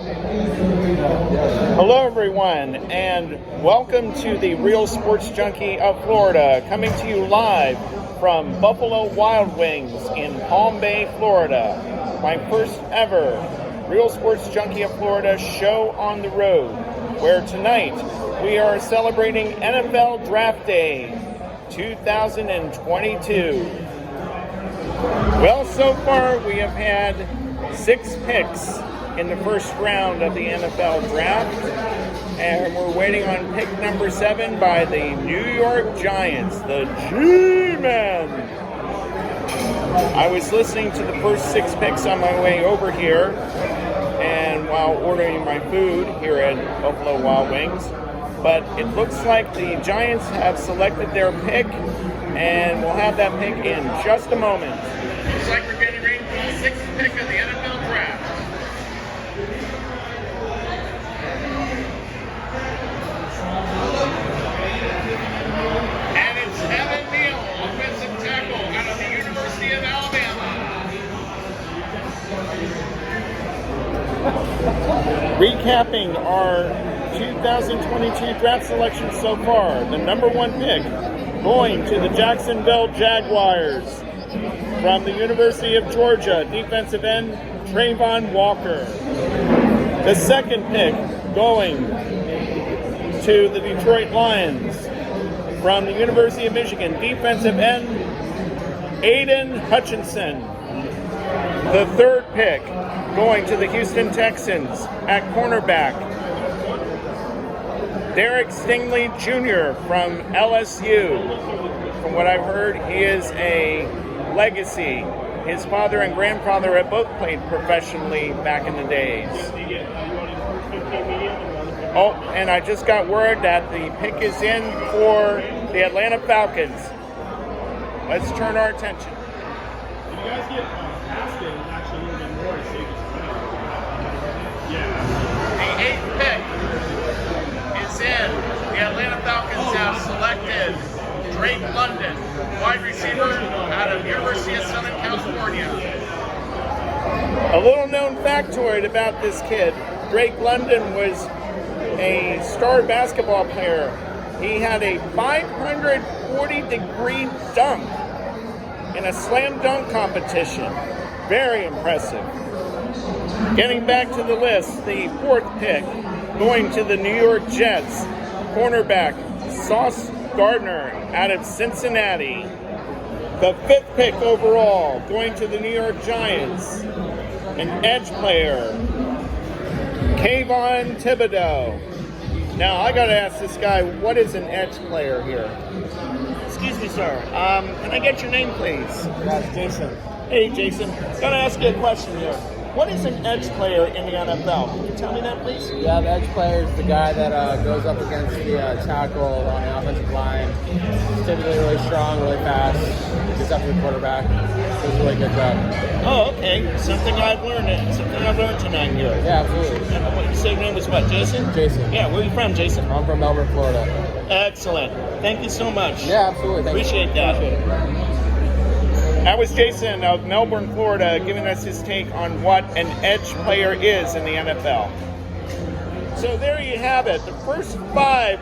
Hello everyone, and welcome to the Real Sports Junkie of Florida, coming to you live from Buffalo Wild Wings in Palm Bay, Florida. My first ever Real Sports Junkie of Florida show on the road, where tonight we are celebrating NFL Draft Day 2022. Well, so far we have had 6 picks in the first round of the NFL Draft, and we're waiting on pick number 7 by the New York Giants, the G-Men. I was listening to the first 6 picks on my way over here, and while ordering my food here at Buffalo Wild Wings, but it looks like the Giants have selected their pick, and we'll have that pick in just a moment. Looks like we're getting ready for the 6th pick of the NFL Draft. And it's Evan Neal, offensive tackle out of the University of Alabama. Recapping our 2022 draft selection so far, the number 1 pick going to the Jacksonville Jaguars from the University of Georgia, defensive end Kayvon Walker. The 2nd pick going to the Detroit Lions from the University of Michigan, defensive end Aiden Hutchinson. The 3rd pick going to the Houston Texans at cornerback, Stingley Jr. from LSU. From what I've heard, he is a legacy. His father and grandfather have both played professionally back in the days. Oh, and I just got word that the pick is in for the Atlanta Falcons. Let's turn our attention. Did you guys get Aston actually a little bit more to save his time? Yeah. The 8th pick is in. The Atlanta Falcons have selected Drake London, wide receiver out of University of Southern California. A little known factoid about this kid. Drake London was a star basketball player. He had a 540-degree dunk in a slam dunk competition. Very impressive. Getting back to the list, the 4th pick going to the New York Jets, cornerback Sauce Gardner out of Cincinnati. The 5th pick overall going to the New York Giants, an edge player, Kayvon Thibodeaux. Now, I got to ask this guy, what is an edge player here? Excuse me, sir. Can I get your name, please? That's Jason. Hey, Jason. Got to ask you a question here. What is an edge player in the NFL? Can you tell me that, please? Yeah, the edge player is the guy that goes up against the tackle on the offensive line. He's typically really strong, really fast. Gets up to the quarterback. Does a really good job. Oh, okay. Something I've learned tonight here. Yeah, absolutely. You said your name was what, Jason? Jason. Yeah, where are you from, Jason? I'm from Melbourne, Florida. Excellent. Thank you so much. Yeah, absolutely. Appreciate that. That was Jason of Melbourne, Florida, giving us his take on what an edge player is in the NFL. So there you have it. The first 5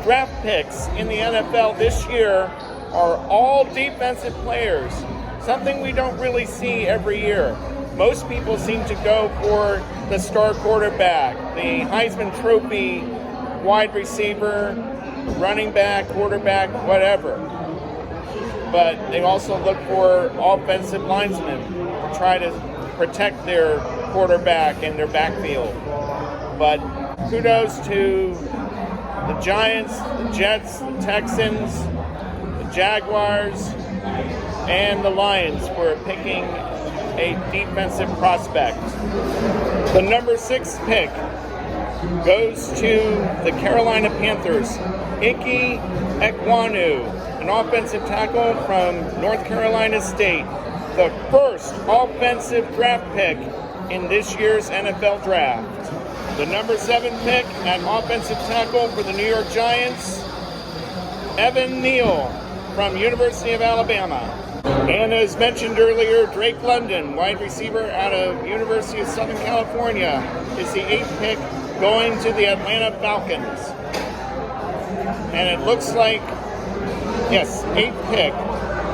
draft picks in the NFL this year are all defensive players, something we don't really see every year. Most people seem to go for the star quarterback, the Heisman Trophy wide receiver, running back, quarterback, whatever. But they also look for offensive linemen to try to protect their quarterback and their backfield. But kudos to the Giants, the Jets, the Texans, the Jaguars, and the Lions for picking a defensive prospect. The number 6 pick goes to the Carolina Panthers, Ike Ekwonu, an offensive tackle from North Carolina State, the first offensive draft pick in this year's NFL Draft. The number 7 pick at offensive tackle for the New York Giants, Evan Neal from University of Alabama. And as mentioned earlier, Drake London, wide receiver out of University of Southern California, is the 8th pick going to the Atlanta Falcons. And it looks like, yes, 8th pick,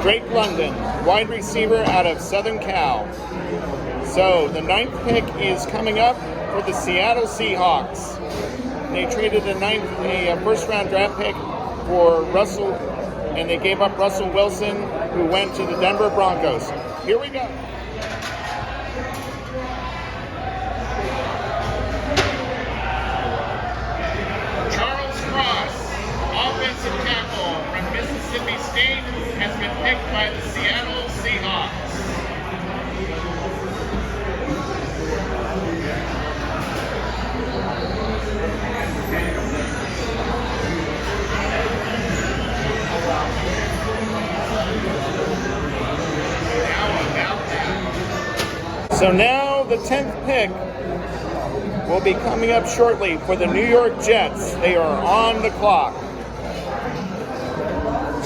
Drake London, wide receiver out of Southern Cal. So the 9th pick is coming up for the Seattle Seahawks. They traded a first-round draft pick for Russell, and they gave up Russell Wilson, who went to the Denver Broncos. Here we go. Charles Cross, offensive tackle from Mississippi State, has been picked by the Seattle Seahawks. So now the 10th pick will be coming up shortly for the New York Jets. They are on the clock.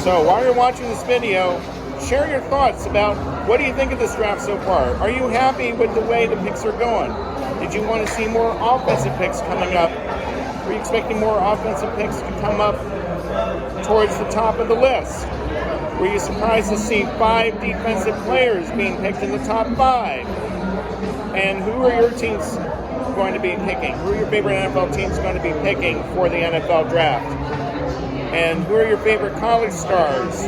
So while you're watching this video, share your thoughts about what do you think of this draft so far? Are you happy with the way the picks are going? Did you want to see more offensive picks coming up? Were you expecting more offensive picks to come up towards the top of the list? Were you surprised to see 5 defensive players being picked in the top 5? And who are your teams going to be picking? Who are your favorite NFL teams going to be picking for the NFL draft? And who are your favorite college stars?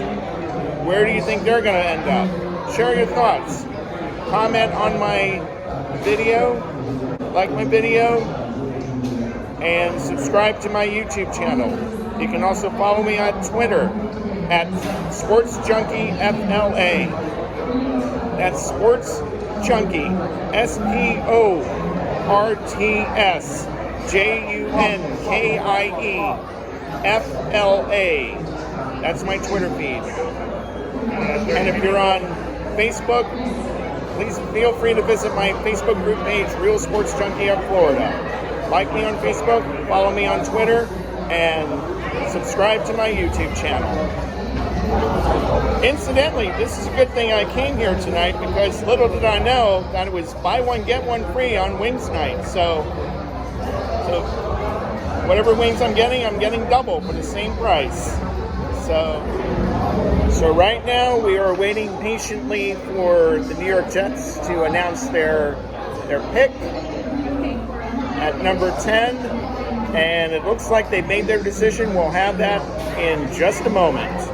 Where do you think they're going to end up? Share your thoughts. Comment on my video, like my video, and subscribe to my YouTube channel. You can also follow me on Twitter at Sports Junkie FLA. That's Sports Junkie, SPORTSJUNKIE FLA. That's my Twitter feed. And if you're on Facebook, please feel free to visit my Facebook group page, Real Sports Junkie of Florida. Like me on Facebook, follow me on Twitter, and subscribe to my YouTube channel. Incidentally, this is a good thing I came here tonight because little did I know that it was buy one, get one free on wings night. So whatever wings I'm getting double for the same price. So right now we are waiting patiently for the New York Jets to announce their pick at number 10. And it looks like they made their decision. We'll have that in just a moment.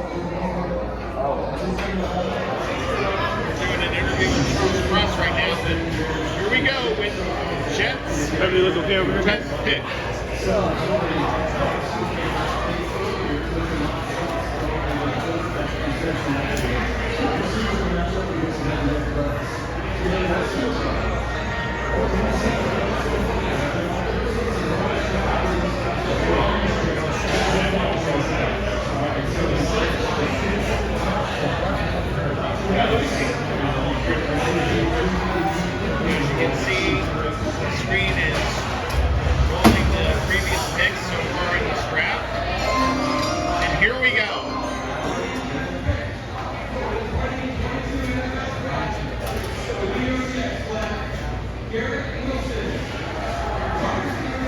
Cross right now, but here we go with Jets. Everybody look okay over here? 10th pick. As you can see, the screen is rolling the previous picks so far in this draft. And here we go.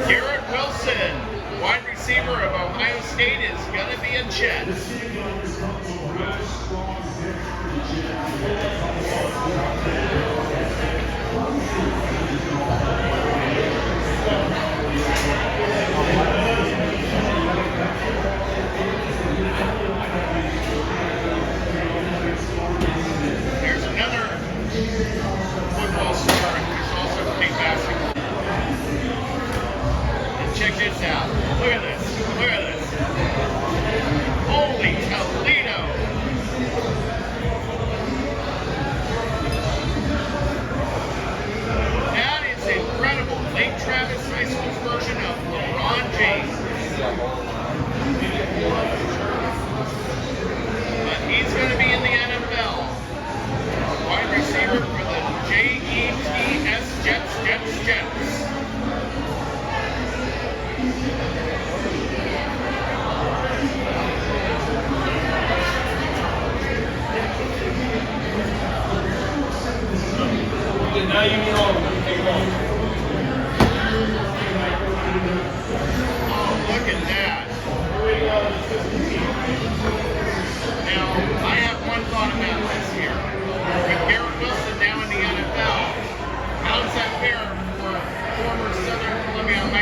Garrett Wilson, wide receiver of Ohio State, is going to be a Jet. There's another football star who's also playing basketball. And check this out. Look at this. Look at this. Holy Toledo. That is incredible. Lake Travis High School's version of LeBron James. But he's going to be in the NFL. Wide receiver for the Jets, Jets.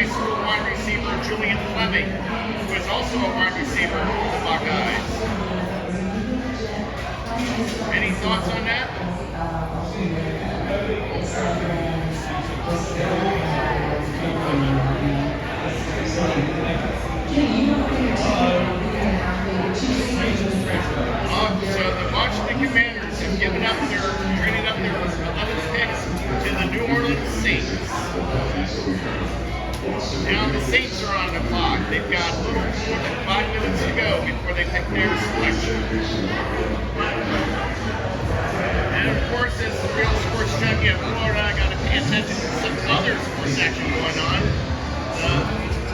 high school wide receiver Julian Fleming, who is also a wide receiver for the Buckeyes. Any thoughts on that? So the Washington Commanders have traded up their 11th picks to the New Orleans Saints. Now the Saints are on the clock. They've got a little more than 5 minutes to go before they pick their selection. And of course, as the real sports junkie of Florida, I got to pay attention to some other sports action going on.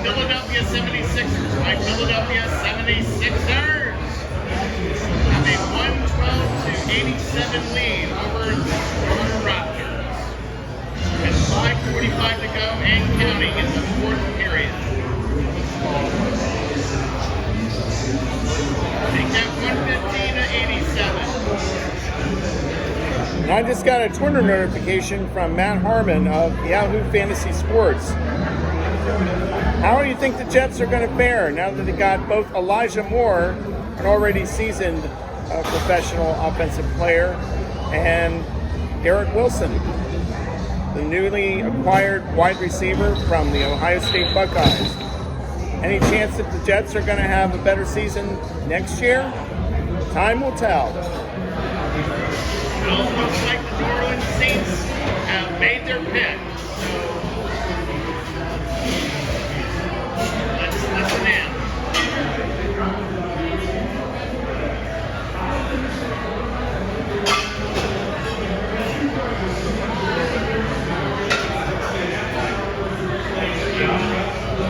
Philadelphia 76ers, my Philadelphia 76ers have a 112-87 lead over the Toronto Raptors. With 5:45 to go and counting in the fourth period. They kept 115-87. And I just got a Twitter notification from Matt Harmon of Yahoo Fantasy Sports. How do you think the Jets are going to fare now that they got both Elijah Moore, an already seasoned professional offensive player, and Garrett Wilson, the newly acquired wide receiver from the Ohio State Buckeyes? Any chance that the Jets are going to have a better season next year? Time will tell. Well, it looks like the New Orleans Saints have made their pick. So let's listen in.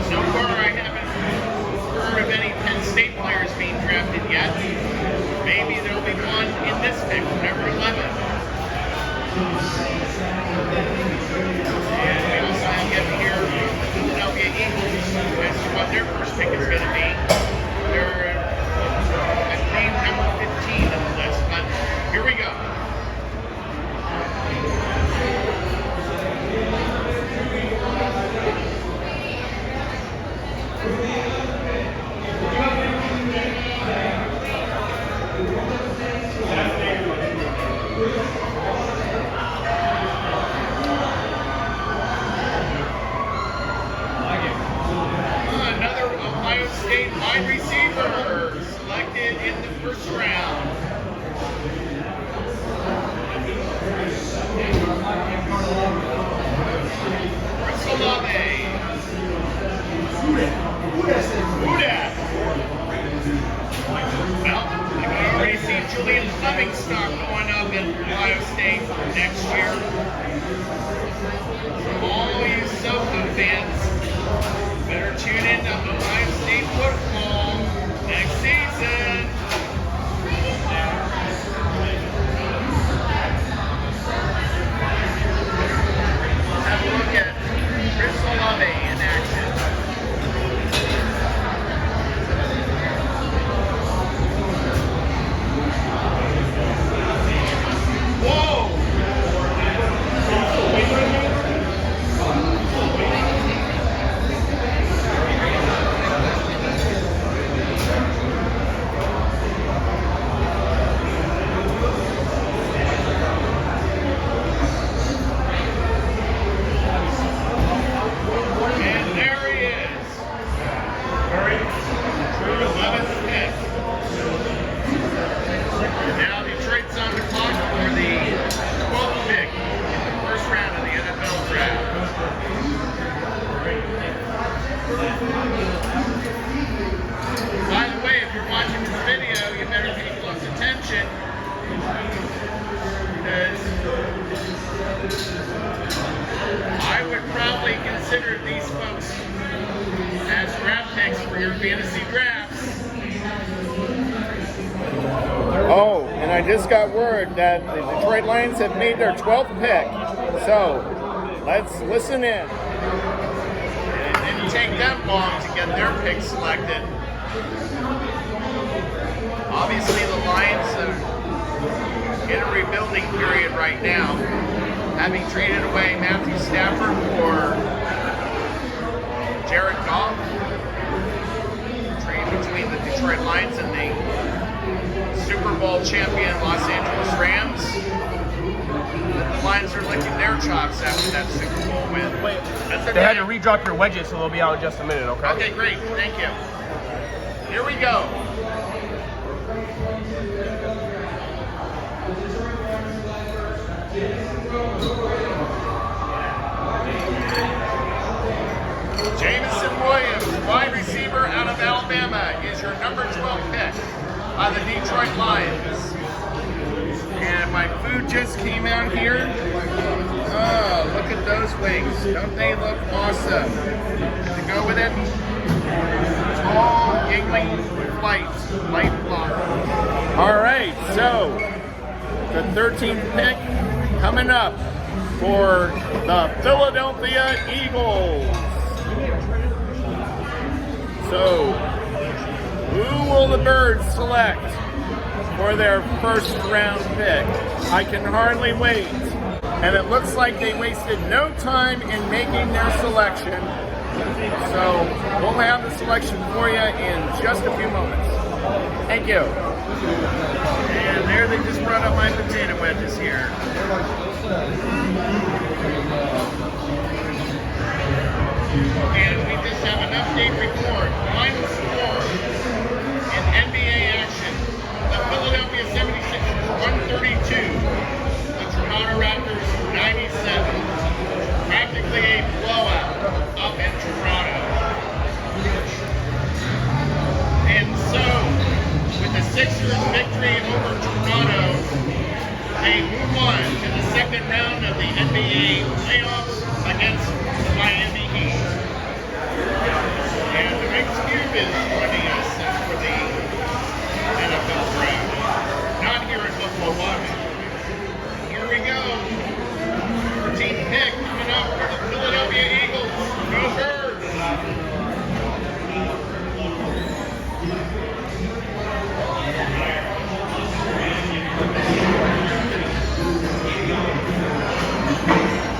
So far, I haven't heard of any Penn State players being drafted yet. Maybe there'll be one in this pick, number 11. And we also have yet to hear Philadelphia Eagles as to what their first pick is going to be. They're, I believe, number 15 on the list, but here we go. Another Ohio State wide receiver selected in the first round. Chris Olave. Who dat? Well, you can already see Julian Fleming stock going up in Ohio State next year. All you SoCo fans, better tune in to Ohio State football next season. Have a look at Chris Olave in action. Whoa! And there he is. 11th pick. Now Detroit's on the clock for the 12th pick in the first round of the NFL draft. By the way, if you're watching this video, you better pay close attention because I would probably consider these folks as draft picks for your fantasy drafts. Oh, and I just got word that the Detroit Lions have made their 12th pick. So, let's listen in. It didn't take them long to get their pick selected. Obviously, the Lions are in a rebuilding period right now, having traded away Matthew Stafford for World champion Los Angeles Rams. The Lions are licking their chops after that Super Bowl win. Wait, That's they had to redrop your wedges, so they'll be out in just a minute, okay? Okay, great. Thank you. Here we go. Jameson Williams, wide receiver out of Alabama, is your number 12 pick on the Detroit Lions. And my food just came out here. Oh, look at those wings. Don't they look awesome? To go with it, tall, giggling flight block. All right, so the 13th pick coming up for the Philadelphia Eagles. So, who will the Birds select for their first round pick? I can hardly wait. And it looks like they wasted no time in making their selection. So, we'll have the selection for you in just a few moments. Thank you. And there they just brought up my potato wedges here. And we just have an update report. Final score in NBA action. The Philadelphia 76ers 132. The Toronto Raptors 97. Practically a blowout up in Toronto. And so, with the Sixers victory over Toronto, they move on to the second round of the NBA playoffs against the Miami Heat. And the Rubik's Cube is joining us for the NFL draft. Not here in Buffalo, Washington. Here we go. 14th pick coming up for the Philadelphia Eagles. Go Birds!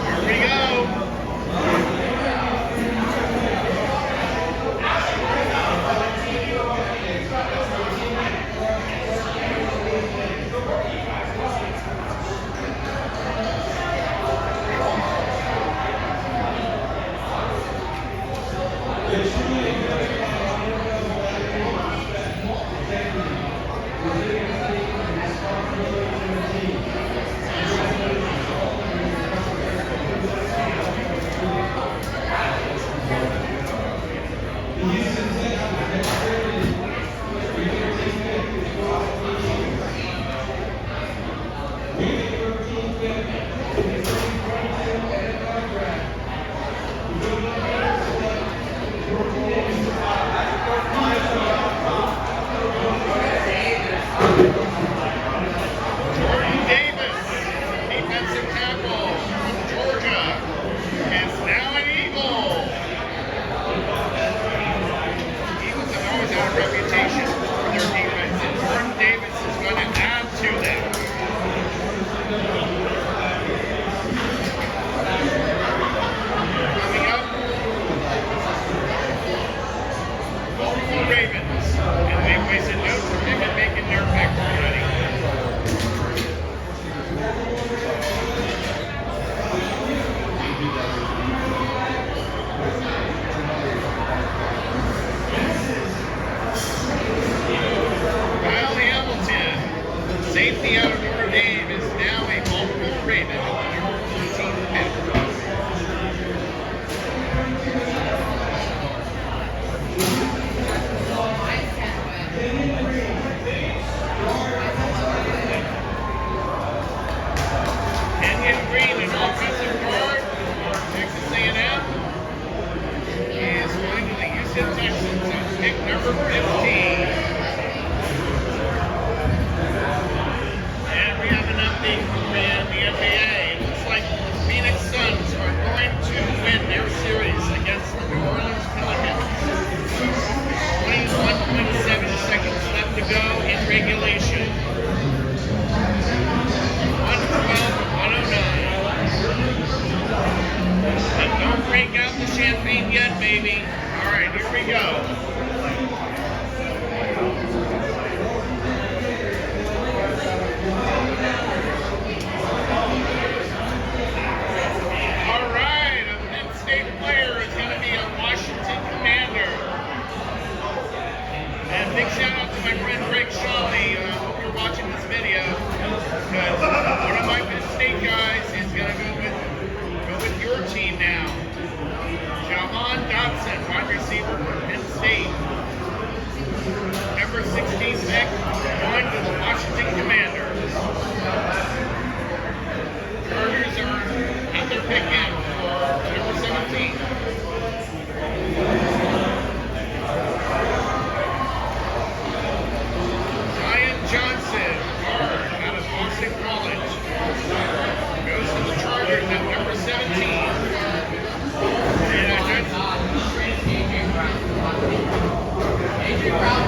Here we go. Safety out of Notre Dame is now a Baltimore Raven at the number 14th pick. Kenyon Green, an offensive guard for Texas A&M, is going to the Houston Texans on pick number 15. In the NBA, it looks like the Phoenix Suns are going to win their series against the New Orleans Pelicans. 21.7 seconds left to go in regulation. 112-109. But don't break out the champagne yet, baby. All right, here we go. pick, going to the Washington Commanders. Chargers have their pick in for number 17. Zion Johnson, guard out of Boston College, goes to the Chargers at number 17. AJ Brown.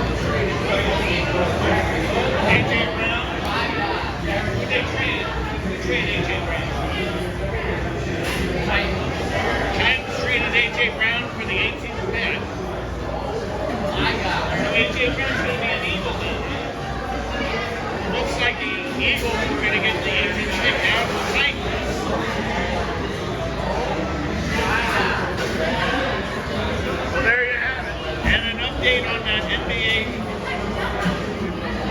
Would they trade AJ Brown? Titans traded AJ Brown for the 18th pick. So AJ Brown's going to be an Eagle then. Looks like the Eagles are going to get the 18th pick out of the Titans. Well, there you have it. And an update on that NBA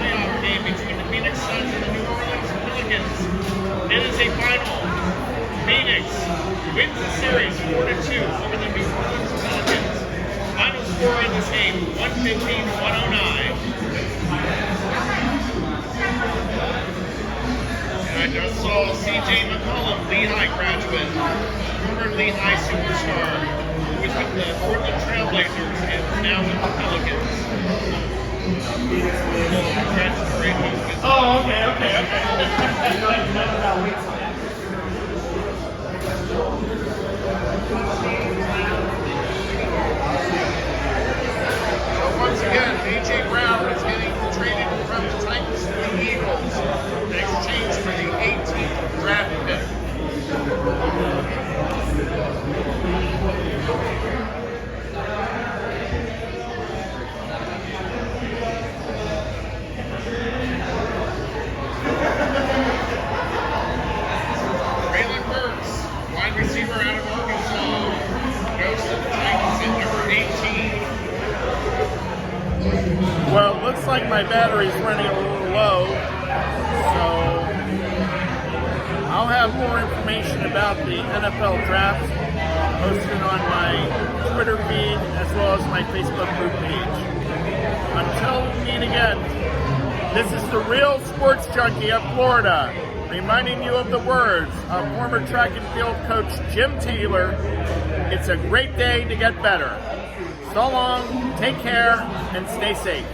playoff game between the Phoenix Suns and the New Orleans Pelicans. It is a final. Phoenix wins the series 4-2 over the New Orleans Pelicans. Final score in this game, 115-109. And I just saw C.J. McCollum, Lehigh graduate, former Lehigh superstar, who was with the Portland Trailblazers and now with the Pelicans. Oh, okay. So once again, A.J. Brown is getting traded from the Titans to the Eagles in exchange for the 18th draft pick. Braylon Burks, wide receiver out of Arkansas, goes to the Titans at number 18. Well, it looks like my battery's running a little low, so I'll have more information about the NFL draft posted on my Twitter feed as well as my Facebook group page. Until we meet again, this is the Real Sports Junkie of Florida, reminding you of the words of former track and field coach Jim Taylor. It's a great day to get better. So long, take care, and stay safe.